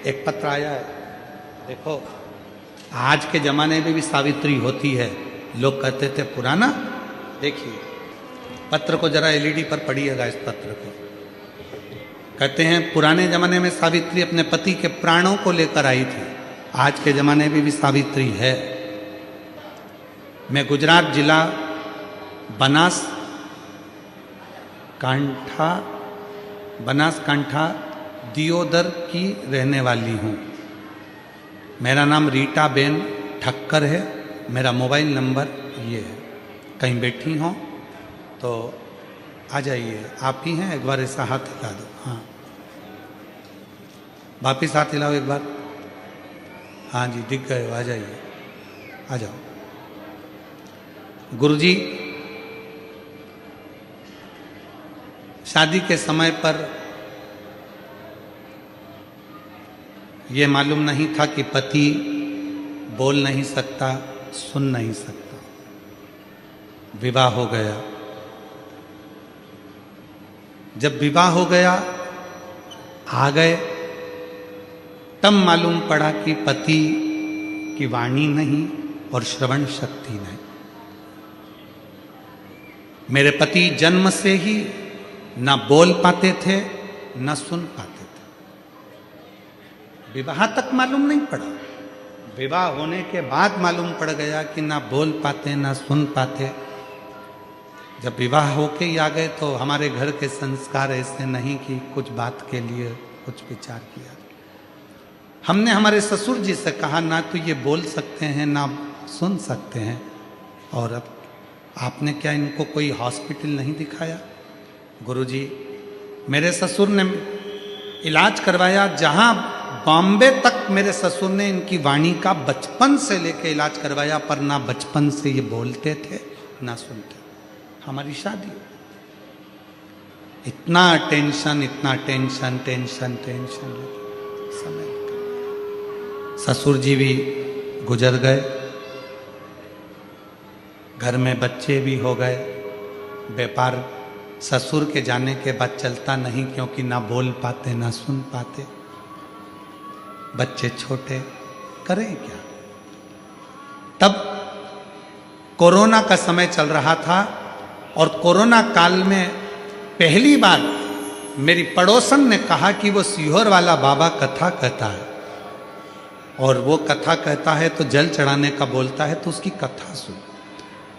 एक पत्र आया है, देखो आज के जमाने में भी सावित्री होती है। लोग कहते थे पुराना, देखिए पत्र को जरा एलईडी पर पढ़िएगा इस पत्र को। कहते हैं पुराने जमाने में सावित्री अपने पति के प्राणों को लेकर आई थी, आज के जमाने में भी सावित्री है। मैं गुजरात जिला बनासकांठा दियोदर की रहने वाली हूँ। मेरा नाम रीटा बेन ठक्कर है। मेरा मोबाइल नंबर ये है। कहीं बैठी हो तो आ जाइए, आप ही हैं, एक बार ऐसा हाथ हिला दो। हाँ वापिस हाथ हिलाओ एक बार। हाँ जी दिख गए, आ जाइए, आ जाओ। गुरुजी, शादी के समय पर यह मालूम नहीं था कि पति बोल नहीं सकता, सुन नहीं सकता। विवाह हो गया। जब विवाह हो गया, आ गए, तब मालूम पड़ा कि पति की वाणी नहीं और श्रवण शक्ति नहीं। मेरे पति जन्म से ही न बोल पाते थे न सुन पाते थे। विवाह तक मालूम नहीं पड़ा, विवाह होने के बाद मालूम पड़ गया कि ना बोल पाते ना सुन पाते। जब विवाह होके ही आ गए तो हमारे घर के संस्कार ऐसे नहीं कि कुछ बात के लिए कुछ विचार किया। हमने हमारे ससुर जी से कहा ना तो ये बोल सकते हैं ना सुन सकते हैं, और अब आपने क्या इनको कोई हॉस्पिटल नहीं दिखाया? गुरुजी, मेरे ससुर ने इलाज करवाया, जहां बॉम्बे तक मेरे ससुर ने इनकी वाणी का बचपन से लेके इलाज करवाया, पर ना बचपन से ये बोलते थे ना सुनते। हमारी शादी, इतना टेंशन समय। ससुर जी भी गुजर गए, घर में बच्चे भी हो गए। व्यापार ससुर के जाने के बाद चलता नहीं, क्योंकि ना बोल पाते ना सुन पाते। बच्चे छोटे, करें क्या? तब कोरोना का समय चल रहा था, और कोरोना काल में पहली बार मेरी पड़ोसन ने कहा कि वो सीहोर वाला बाबा कथा कहता है, और वो कथा कहता है तो जल चढ़ाने का बोलता है, तो उसकी कथा सुन।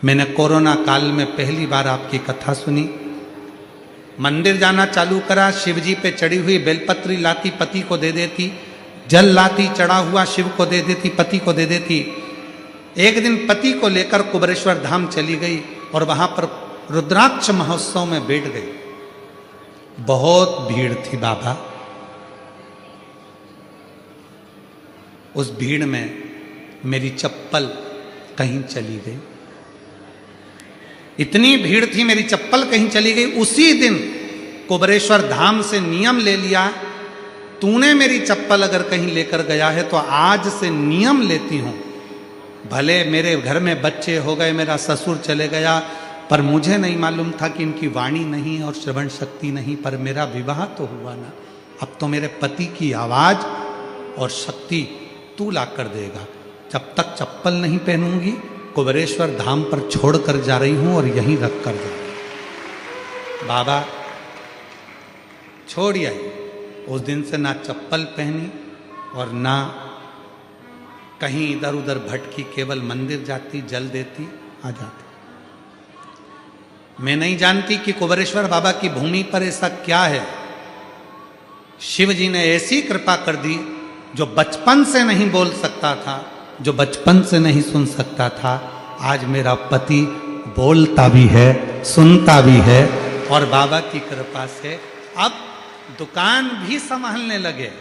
मैंने कोरोना काल में पहली बार आपकी कथा सुनी। मंदिर जाना चालू करा, शिव जी पे चढ़ी हुई बेलपत्री लाती, पति को दे देती, जल लाती, चढ़ा हुआ शिव को दे देती, पति को दे देती। एक दिन पति को लेकर कुबरेश्वर धाम चली गई, और वहां पर रुद्राक्ष महोत्सव में बैठ गई। बहुत भीड़ थी बाबा। उस भीड़ में मेरी चप्पल कहीं चली गई। इतनी भीड़ थी, मेरी चप्पल कहीं चली गई। उसी दिन कुबरेश्वर धाम से नियम ले लिया, तूने मेरी चप्पल अगर कहीं लेकर गया है तो आज से नियम लेती हूं। भले मेरे घर में बच्चे हो गए, मेरा ससुर चले गया, पर मुझे नहीं मालूम था कि इनकी वाणी नहीं और श्रवण शक्ति नहीं, पर मेरा विवाह तो हुआ ना। अब तो मेरे पति की आवाज और शक्ति तू ला कर देगा। जब तक चप्पल नहीं पहनूंगी, कुबरेश्वर धाम पर छोड़कर जा रही हूं और यहीं रख कर जा रही हूं। बाबा छोड़ आई। उस दिन से ना चप्पल पहनी और ना कहीं इधर उधर भटकी, केवल मंदिर जाती, जल देती, आ जाती। मैं नहीं जानती कि कुबरेश्वर बाबा की भूमि पर ऐसा क्या है। शिव जी ने ऐसी कृपा कर दी, जो बचपन से नहीं बोल सकता था, जो बचपन से नहीं सुन सकता था, आज मेरा पति बोलता भी है, सुनता भी है, और बाबा की कृपा से अब दुकान भी संभालने लगे।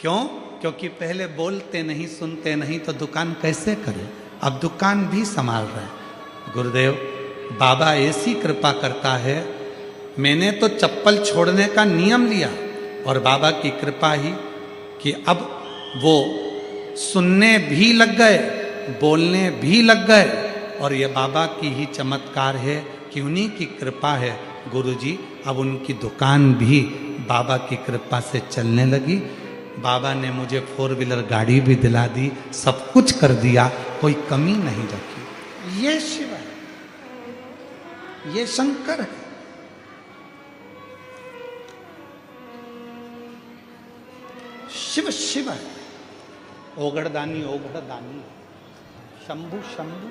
क्यों? क्योंकि पहले बोलते नहीं, सुनते नहीं, तो दुकान कैसे करें? अब दुकान भी संभाल रहे। गुरुदेव, बाबा ऐसी कृपा करता है। मैंने तो चप्पल छोड़ने का नियम लिया, और बाबा की कृपा ही कि अब वो सुनने भी लग गए, बोलने भी लग गए, और ये बाबा की ही चमत्कार है कि उन्हीं की कृपा है। गुरुजी, अब उनकी दुकान भी बाबा की कृपा से चलने लगी। बाबा ने मुझे 4 व्हीलर गाड़ी भी दिला दी, सब कुछ कर दिया, कोई कमी नहीं रखी। ये शिव है, ये शंकर है। शिव शिव है, ओगड़दानी ओगड़दानी, शंभु शंभु।